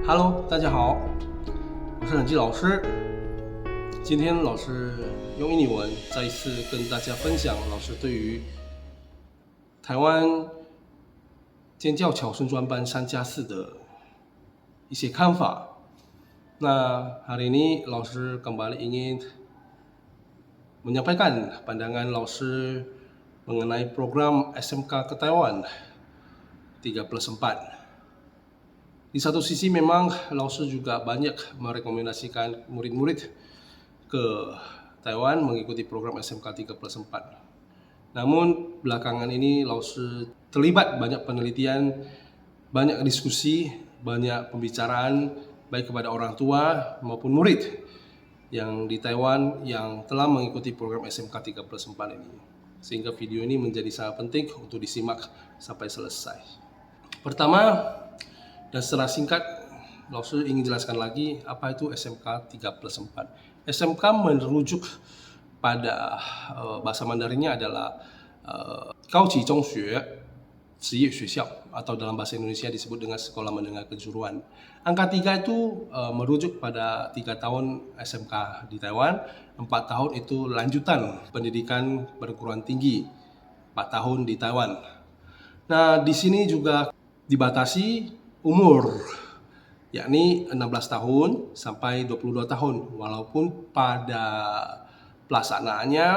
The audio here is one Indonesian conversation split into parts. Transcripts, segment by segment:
Hello，大家好，我是冷基老师。今天老师用印尼文再一次跟大家分享老师对于台湾尖教侨生专班3+4的一些看法。Nah, hari ini Laoshi kembali ingin menyampaikan pandangan Laoshi mengenai program SMK ke Taiwan 3+4. Di satu sisi memang Laoshi juga banyak merekomendasikan murid-murid ke Taiwan mengikuti program SMK 3+4. Namun belakangan ini Laoshi terlibat banyak penelitian, banyak diskusi, banyak pembicaraan baik kepada orang tua maupun murid yang di Taiwan yang telah mengikuti program SMK 3+4 ini. Sehingga video ini menjadi sangat penting untuk disimak sampai selesai. Pertama, dan secara singkat, Laoshi ingin jelaskan lagi apa itu SMK 3+4. SMK merujuk pada bahasa Mandarinnya adalah Gaoji Zhongxue Shiye atau dalam bahasa Indonesia disebut dengan sekolah menengah kejuruan. Angka 3 itu merujuk pada 3 tahun SMK di Taiwan, 4 tahun itu lanjutan pendidikan perguruan tinggi, 4 tahun di Taiwan. Nah, di sini juga dibatasi umur, yakni 16 tahun sampai 22 tahun, walaupun pada pelaksanaannya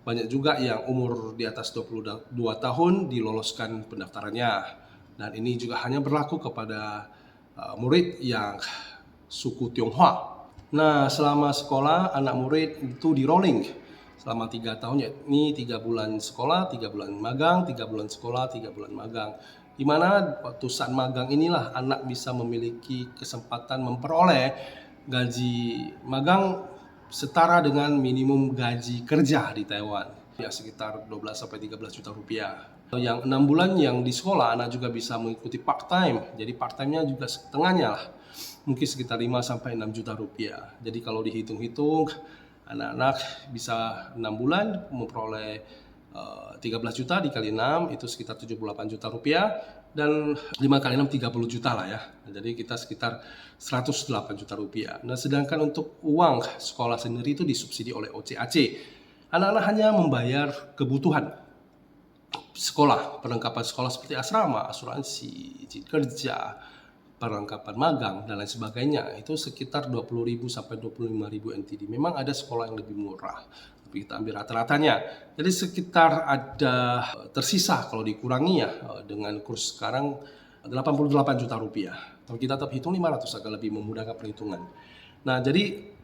banyak juga yang umur di atas 22 tahun diloloskan pendaftarannya, dan ini juga hanya berlaku kepada murid yang suku Tionghoa. Nah, selama sekolah anak murid itu di rolling selama 3 tahun, yakni 3 bulan sekolah, 3 bulan magang, 3 bulan sekolah, 3 bulan magang. Di mana waktu saat magang inilah anak bisa memiliki kesempatan memperoleh gaji magang setara dengan minimum gaji kerja di Taiwan, ya sekitar 12 sampai 13 juta rupiah. Yang 6 bulan yang di sekolah anak juga bisa mengikuti part time. Jadi part time-nya juga setengahnya lah, mungkin sekitar 5 sampai 6 juta rupiah. Jadi kalau dihitung-hitung, anak-anak bisa 6 bulan memperoleh 13 juta dikali 6 itu sekitar 78 juta rupiah, dan 5 kali 6 30 juta lah ya. Jadi kita sekitar 108 juta rupiah. Nah, sedangkan untuk uang sekolah sendiri itu disubsidi oleh OCAC. Anak-anak hanya membayar kebutuhan sekolah, perlengkapan sekolah seperti asrama, asuransi, izin kerja, perlengkapan magang, dan lain sebagainya. Itu sekitar 20.000 sampai 25.000 NTD. Memang ada sekolah yang lebih murah, tapi kita ambil rata-ratanya. Jadi sekitar ada tersisa kalau dikurangi ya dengan kurs sekarang 88 juta rupiah. Kalau kita tetap hitung 500 agak lebih memudahkan perhitungan. Nah, jadi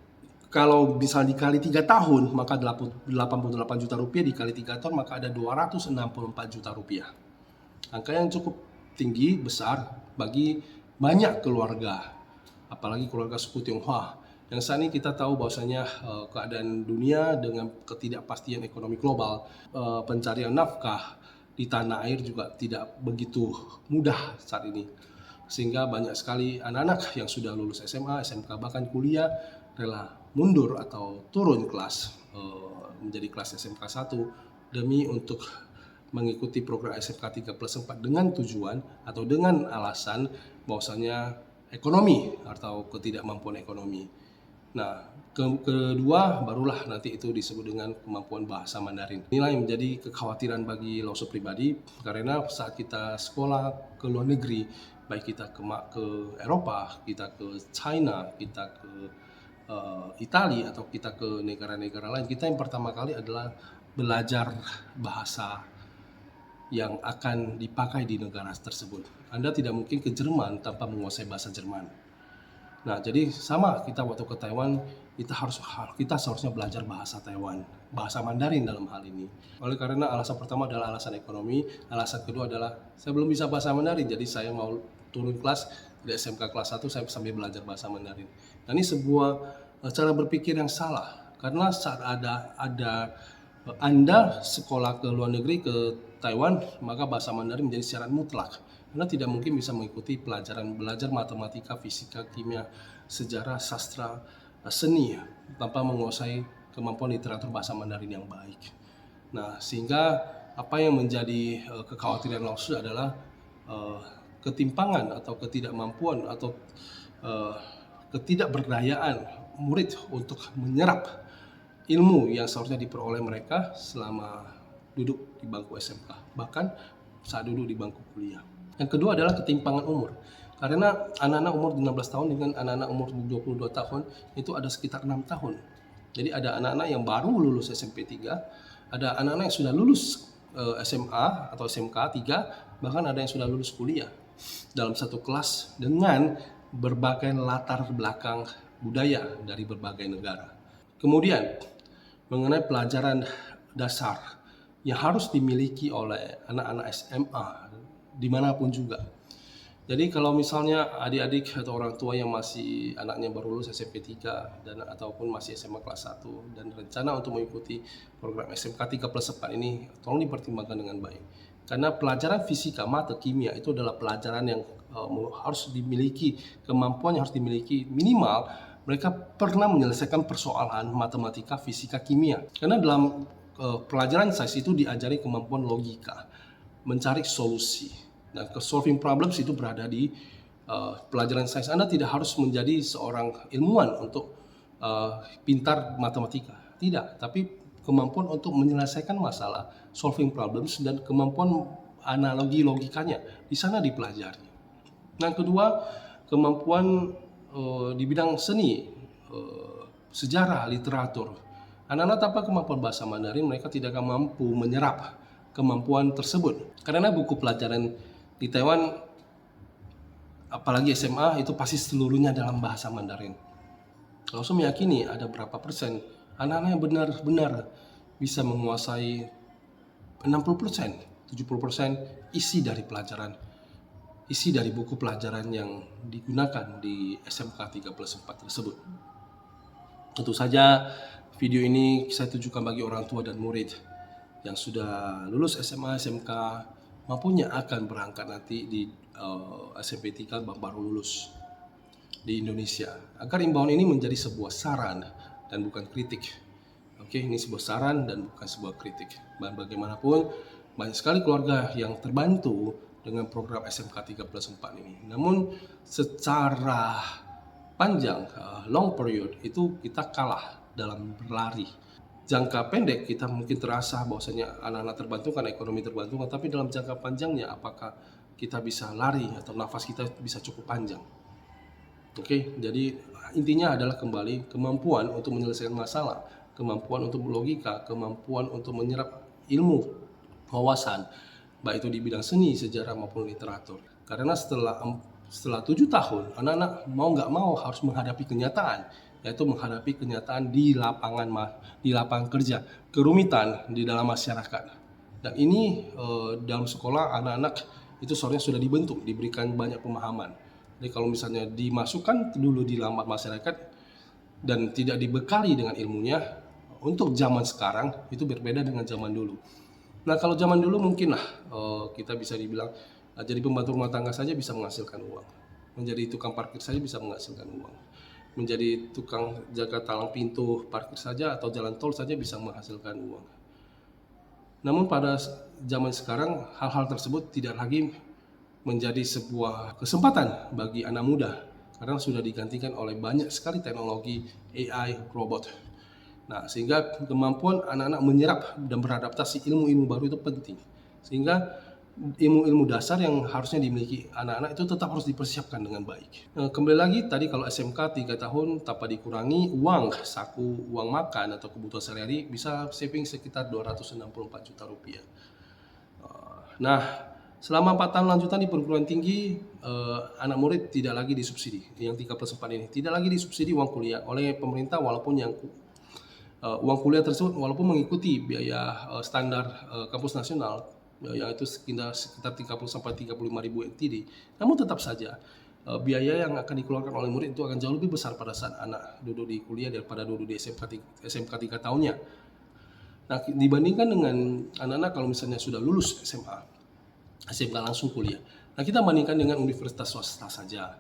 kalau bisa dikali 3 tahun, maka 88 juta rupiah dikali 3 tahun, maka ada 264 juta rupiah. Angka yang cukup tinggi, besar bagi banyak keluarga, apalagi keluarga suku Tionghoa. Yang saat ini kita tahu bahwasanya keadaan dunia dengan ketidakpastian ekonomi global, pencarian nafkah di tanah air juga tidak begitu mudah saat ini. Sehingga banyak sekali anak-anak yang sudah lulus SMA, SMK, bahkan kuliah rela mundur atau turun kelas menjadi kelas SMK 1 demi untuk mengikuti program SMK 3+4 dengan tujuan atau dengan alasan bahwasanya ekonomi atau ketidakmampuan ekonomi. Nah, kedua barulah nanti itu disebut dengan kemampuan bahasa Mandarin. Inilah yang menjadi kekhawatiran bagi Laoshi pribadi, karena saat kita sekolah ke luar negeri, baik kita ke Eropa, kita ke China, kita ke Italia, atau kita ke negara-negara lain, kita yang pertama kali adalah belajar bahasa yang akan dipakai di negara tersebut. Anda tidak mungkin ke Jerman tanpa menguasai bahasa Jerman. Nah, jadi sama kita waktu ke Taiwan, kita seharusnya belajar bahasa Taiwan, bahasa Mandarin dalam hal ini. Oleh karena alasan pertama adalah alasan ekonomi, alasan kedua adalah saya belum bisa bahasa Mandarin, jadi saya mau turun kelas di SMK kelas 1 saya sambil belajar bahasa Mandarin. Nah, ini sebuah cara berpikir yang salah, karena saat ada Anda sekolah ke luar negeri ke Taiwan, maka bahasa Mandarin menjadi syarat mutlak. Anda tidak mungkin bisa mengikuti belajar matematika, fisika, kimia, sejarah, sastra, seni tanpa menguasai kemampuan literatur bahasa Mandarin yang baik. Nah, sehingga apa yang menjadi kekhawatiran Laoshi adalah ketimpangan atau ketidakmampuan atau eh, ketidakberdayaan murid untuk menyerap ilmu yang seharusnya diperoleh mereka selama duduk di bangku SMK, bahkan saat duduk di bangku kuliah. Yang kedua adalah ketimpangan umur. Karena anak-anak umur 16 tahun dengan anak-anak umur 22 tahun itu ada sekitar 6 tahun. Jadi ada anak-anak yang baru lulus SMP 3, ada anak-anak yang sudah lulus SMA atau SMK 3, bahkan ada yang sudah lulus kuliah dalam satu kelas dengan berbagai latar belakang budaya dari berbagai negara. Kemudian mengenai pelajaran dasar yang harus dimiliki oleh anak-anak SMA dimanapun juga. Jadi kalau misalnya adik-adik atau orang tua yang masih anaknya baru lulus SMP 3 dan ataupun masih SMA kelas 1 dan rencana untuk mengikuti program SMK 3+4 ini, tolong dipertimbangkan dengan baik. Karena pelajaran fisika, mata, kimia itu adalah pelajaran yang harus dimiliki, kemampuan yang harus dimiliki minimal mereka pernah menyelesaikan persoalan matematika, fisika, kimia. Karena dalam pelajaran sains itu diajari kemampuan logika, mencari solusi. Dan solving problems itu berada di pelajaran sains. Anda tidak harus menjadi seorang ilmuwan untuk pintar matematika. Tidak, tapi kemampuan untuk menyelesaikan masalah, solving problems, dan kemampuan analogi logikanya di sana dipelajari. Yang kedua, kemampuan di bidang seni, sejarah, literatur. Anak-anak tanpa kemampuan bahasa Mandarin, mereka tidak akan mampu menyerap kemampuan tersebut. Karena buku pelajaran di Taiwan, apalagi SMA, itu pasti seluruhnya dalam bahasa Mandarin. Kalau saya meyakini ada berapa persen anak-anak yang benar-benar bisa menguasai 60%, 70% isi dari pelajaran, isi dari buku pelajaran yang digunakan di SMK 3+4 tersebut. Tentu saja video ini saya tujukan bagi orang tua dan murid yang sudah lulus SMA, SMK, maupun yang akan berangkat nanti di SMP 3 baru lulus di Indonesia. Agar imbauan ini menjadi sebuah saran dan bukan kritik. Oke, ini sebuah saran dan bukan sebuah kritik. Bagaimanapun, banyak sekali keluarga yang terbantu dengan program SMK 3+4 ini. Namun secara panjang, long period, itu kita kalah dalam berlari. Jangka pendek kita mungkin terasa bahwasanya anak-anak terbantukan, ekonomi terbantukan, tapi dalam jangka panjangnya apakah kita bisa lari atau nafas kita bisa cukup panjang? Oke, jadi intinya adalah kembali kemampuan untuk menyelesaikan masalah, kemampuan untuk logika, kemampuan untuk menyerap ilmu, wawasan, baik itu di bidang seni, sejarah maupun literatur. Karena setelah 7 tahun, anak-anak mau nggak mau harus menghadapi kenyataan, yaitu menghadapi kenyataan di lapangan kerja, kerumitan di dalam masyarakat. Dan ini dalam sekolah anak-anak itu seharusnya sudah dibentuk, diberikan banyak pemahaman. Jadi kalau misalnya dimasukkan dulu di dalam masyarakat dan tidak dibekali dengan ilmunya, untuk zaman sekarang itu berbeda dengan zaman dulu. Nah kalau zaman dulu mungkinlah kita bisa dibilang jadi pembantu rumah tangga saja bisa menghasilkan uang, menjadi tukang parkir saja bisa menghasilkan uang, menjadi tukang jaga talang pintu parkir saja atau jalan tol saja bisa menghasilkan uang. Namun pada zaman sekarang hal-hal tersebut tidak lagi menjadi sebuah kesempatan bagi anak muda karena sudah digantikan oleh banyak sekali teknologi AI, robot. Nah, sehingga kemampuan anak-anak menyerap dan beradaptasi ilmu-ilmu baru itu penting. Sehingga ilmu-ilmu dasar yang harusnya dimiliki anak-anak itu tetap harus dipersiapkan dengan baik. Nah, kembali lagi tadi kalau SMK 3 tahun tanpa dikurangi uang saku, uang makan atau kebutuhan sehari-hari bisa saving sekitar 264 juta rupiah. Nah, selama 4 tahun lanjutan di perguruan tinggi, anak murid tidak lagi disubsidi. Yang 3+4 ini tidak lagi disubsidi uang kuliah oleh pemerintah, walaupun yang uang kuliah tersebut walaupun mengikuti biaya standar kampus nasional, yaitu sekitar 30-35 ribu NTD, namun tetap saja biaya yang akan dikeluarkan oleh murid itu akan jauh lebih besar pada saat anak duduk di kuliah daripada duduk di SMK 3 tahunnya. Nah, dibandingkan dengan anak-anak kalau misalnya sudah lulus SMK langsung kuliah. Nah, kita bandingkan dengan universitas swasta saja.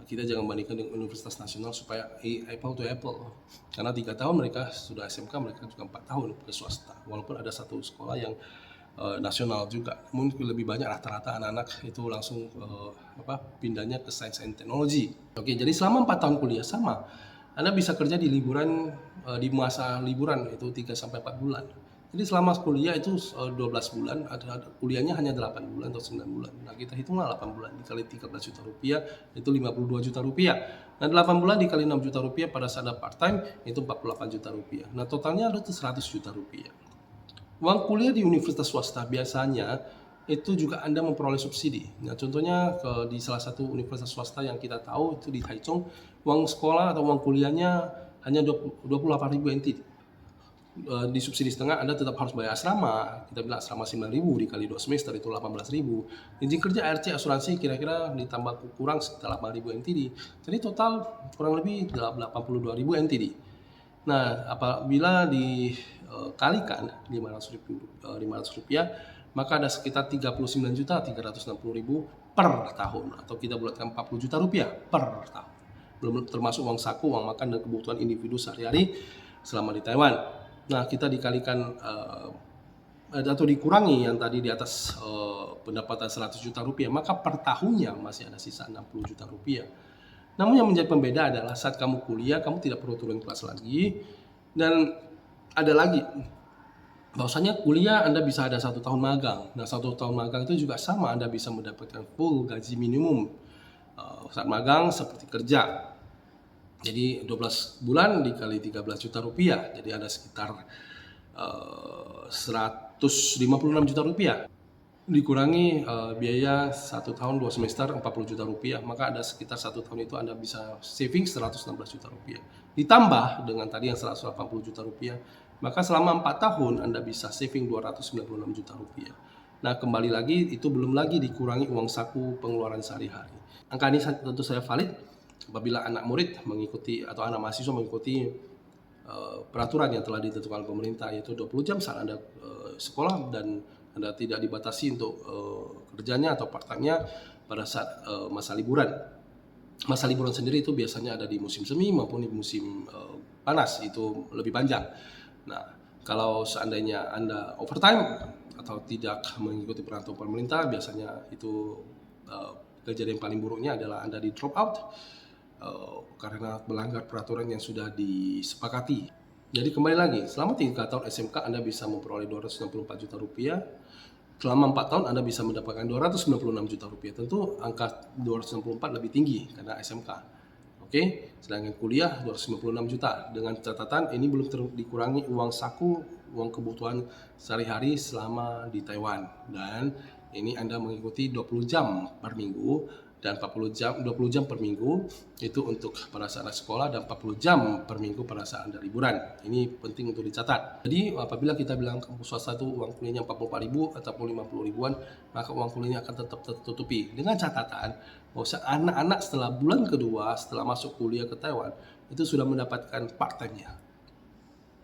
Kita jangan bandingkan dengan universitas nasional supaya apple to apple. Karena 3 tahun mereka sudah SMK, mereka juga 4 tahun ke swasta. Walaupun ada satu sekolah yang nasional juga. Mungkin lebih banyak rata-rata anak-anak itu langsung pindahnya ke Science and Technology. Oke, jadi selama 4 tahun kuliah sama, Anda bisa kerja di liburan, di masa liburan itu 3 sampai 4 bulan. Jadi selama kuliah itu 12 bulan, ada kuliahnya hanya 8 bulan atau 9 bulan. Nah, kita hitunglah 8 bulan dikali 13 juta rupiah itu 52 juta rupiah. Nah, 8 bulan dikali 6 juta rupiah pada saat part time itu 48 juta rupiah. Nah, totalnya ada 100 juta rupiah. Uang kuliah di universitas swasta biasanya itu juga Anda memperoleh subsidi. Nah, contohnya di salah satu universitas swasta yang kita tahu itu di Taichung, uang sekolah atau uang kuliahnya hanya 28.000 NT. Di subsidi setengah Anda tetap harus bayar asrama. Kita bilang asrama 9.000 dikali 2 semester itu 18.000. Izin kerja, ARC, asuransi kira-kira ditambah kurang sekitar 8.000 NTD. Jadi total kurang lebih 82.000 NTD. Nah, apabila dikalikan 500 rupiah, maka ada sekitar 39.360.000 per tahun, atau kita bulatkan 40 juta rupiah per tahun. Belum termasuk uang saku, uang makan dan kebutuhan individu sehari-hari selama di Taiwan. Nah, kita dikalikan atau dikurangi yang tadi di atas pendapatan 100 juta rupiah, maka per tahunnya masih ada sisa 60 juta rupiah. Namun yang menjadi pembeda adalah saat kamu kuliah, kamu tidak perlu turun kelas lagi. Dan ada lagi, bahwasanya kuliah Anda bisa ada 1 tahun magang. Nah, 1 tahun magang itu juga sama, Anda bisa mendapatkan full gaji minimum saat magang seperti kerja. Jadi 12 bulan dikali 13 juta rupiah, jadi ada sekitar 156 juta rupiah. Dikurangi biaya 1 tahun 2 semester 40 juta rupiah, maka ada sekitar 1 tahun itu Anda bisa saving 116 juta rupiah. Ditambah dengan tadi yang 180 juta rupiah, maka selama 4 tahun Anda bisa saving 296 juta rupiah. Nah, kembali lagi itu belum lagi dikurangi uang saku pengeluaran sehari-hari. Angka ini tentu saya valid apabila anak murid mengikuti atau anak mahasiswa mengikuti peraturan yang telah ditentukan pemerintah, yaitu 20 jam saat Anda sekolah dan Anda tidak dibatasi untuk kerjanya atau part-time-nya pada saat masa liburan. Masa liburan sendiri itu biasanya ada di musim semi maupun di musim panas, itu lebih panjang. Nah, kalau seandainya Anda overtime atau tidak mengikuti peraturan pemerintah, biasanya itu kejadian paling buruknya adalah Anda di drop out karena melanggar peraturan yang sudah disepakati. Jadi kembali lagi, selama 3 tahun SMK Anda bisa memperoleh 264 juta rupiah. Selama 4 tahun Anda bisa mendapatkan 296 juta rupiah. Tentu angka 294 lebih tinggi karena SMK. Oke, sedangkan kuliah 296 juta. Dengan catatan ini belum dikurangi uang saku, uang kebutuhan sehari-hari selama di Taiwan. Dan ini Anda mengikuti 20 jam per minggu dan 20 jam per minggu itu untuk pada saat sekolah, dan 40 jam per minggu pada saat Anda liburan. Ini penting untuk dicatat. Jadi apabila kita bilang kampus swasta itu uang kuliahnya 44.000 ataupun 50 ribuan, maka uang kuliahnya akan tetap tertutupi. Dengan catatan bahwa anak-anak setelah bulan kedua setelah masuk kuliah ke Taiwan itu sudah mendapatkan part-time-nya.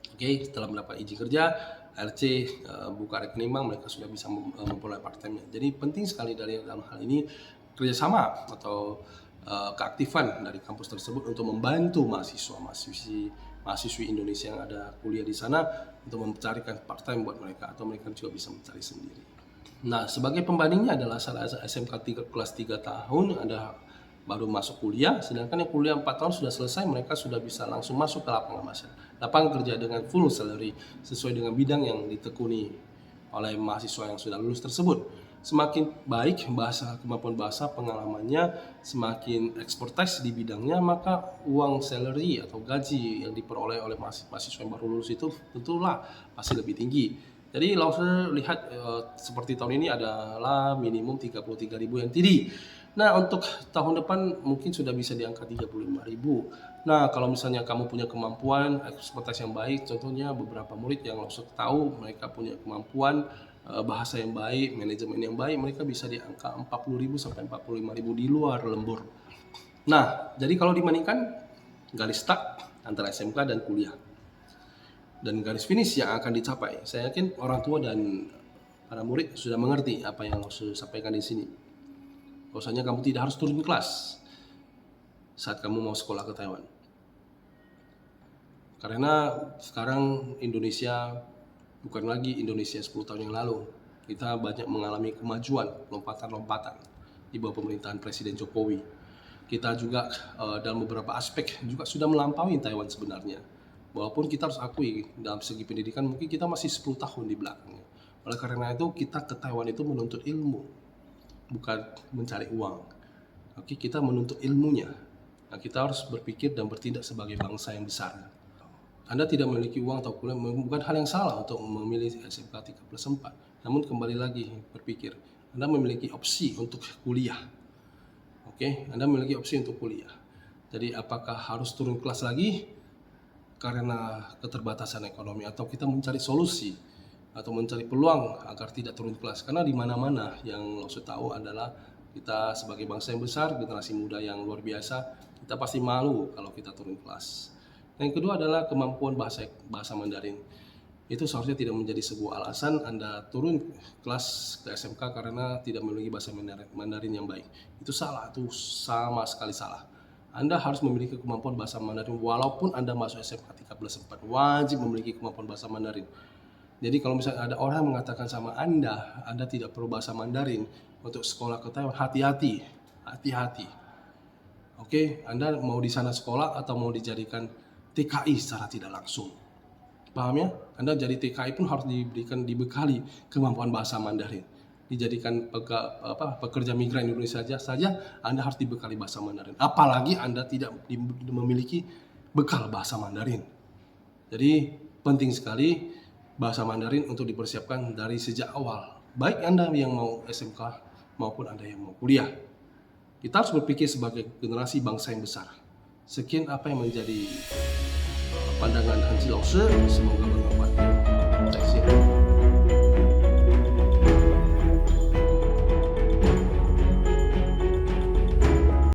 Oke, setelah mendapat izin kerja, RC, buka rekening bank, mereka sudah bisa memperoleh part-time-nya. Jadi penting sekali dalam hal ini kerjasama atau keaktifan dari kampus tersebut untuk membantu mahasiswi Indonesia yang ada kuliah di sana untuk mencarikan part-time buat mereka, atau mereka juga bisa mencari sendiri. Nah, sebagai pembandingnya adalah saat SMK kelas 3 tahun Anda baru masuk kuliah, sedangkan yang kuliah 4 tahun sudah selesai, mereka sudah bisa langsung masuk ke lapangan kerja dengan full salary sesuai dengan bidang yang ditekuni oleh mahasiswa yang sudah lulus tersebut. Semakin baik kemampuan bahasa, pengalamannya, semakin expertise di bidangnya, maka uang salary atau gaji yang diperoleh oleh mahasiswa yang baru lulus itu tentulah pasti lebih tinggi. Jadi langsung lihat seperti tahun ini adalah minimum 33.000 NTD. Nah, untuk tahun depan mungkin sudah bisa di angka 35.000. Nah, kalau misalnya kamu punya kemampuan, expertise yang baik, contohnya beberapa murid yang langsung tahu mereka punya kemampuan bahasa yang baik, manajemen yang baik, mereka bisa di angka 40.000 sampai 45.000 di luar lembur. Nah, jadi kalau dibandingkan garis start antara SMK dan kuliah dan garis finish yang akan dicapai, saya yakin orang tua dan para murid sudah mengerti apa yang saya sampaikan di sini. Bahwasanya kamu tidak harus turun kelas saat kamu mau sekolah ke Taiwan. Karena sekarang Indonesia bukan lagi Indonesia 10 tahun yang lalu. Kita banyak mengalami kemajuan, lompatan-lompatan di bawah pemerintahan Presiden Jokowi. Kita juga dalam beberapa aspek juga sudah melampaui Taiwan sebenarnya. Walaupun kita harus akui dalam segi pendidikan mungkin kita masih 10 tahun di belakangnya. Oleh karena itu kita ke Taiwan itu menuntut ilmu, bukan mencari uang. Oke, kita menuntut ilmunya. Nah, kita harus berpikir dan bertindak sebagai bangsa yang besar. Anda tidak memiliki uang atau kuliah bukan hal yang salah untuk memilih SMK 3+4. Namun kembali lagi berpikir, Anda memiliki opsi untuk kuliah. Oke, Anda memiliki opsi untuk kuliah. Jadi apakah harus turun kelas lagi karena keterbatasan ekonomi, atau kita mencari solusi atau mencari peluang agar tidak turun kelas? Karena di mana-mana yang lo tahu adalah kita sebagai bangsa yang besar, generasi muda yang luar biasa, kita pasti malu kalau kita turun kelas. Yang kedua adalah kemampuan bahasa Mandarin. Itu seharusnya tidak menjadi sebuah alasan Anda turun kelas ke SMK karena tidak memiliki bahasa Mandarin yang baik. Itu salah, itu sama sekali salah. Anda harus memiliki kemampuan bahasa Mandarin walaupun Anda masuk SMK 3+4. Wajib memiliki kemampuan bahasa Mandarin. Jadi kalau misalnya ada orang yang mengatakan sama Anda tidak perlu bahasa Mandarin untuk sekolah ke Taiwan, hati-hati. Hati-hati. Oke, Anda mau di sana sekolah atau mau dijadikan TKI secara tidak langsung. Paham ya? Anda jadi TKI pun harus dibekali kemampuan bahasa Mandarin. Dijadikan pekerja migran Indonesia saja Anda harus dibekali bahasa Mandarin. Apalagi Anda tidak memiliki bekal bahasa Mandarin. Jadi penting sekali bahasa Mandarin untuk dipersiapkan dari sejak awal. Baik Anda yang mau SMK maupun Anda yang mau kuliah. Kita harus berpikir sebagai generasi bangsa yang besar. Sekian apa yang menjadi pandangan Hansi Lao Shi, semoga bermanfaat.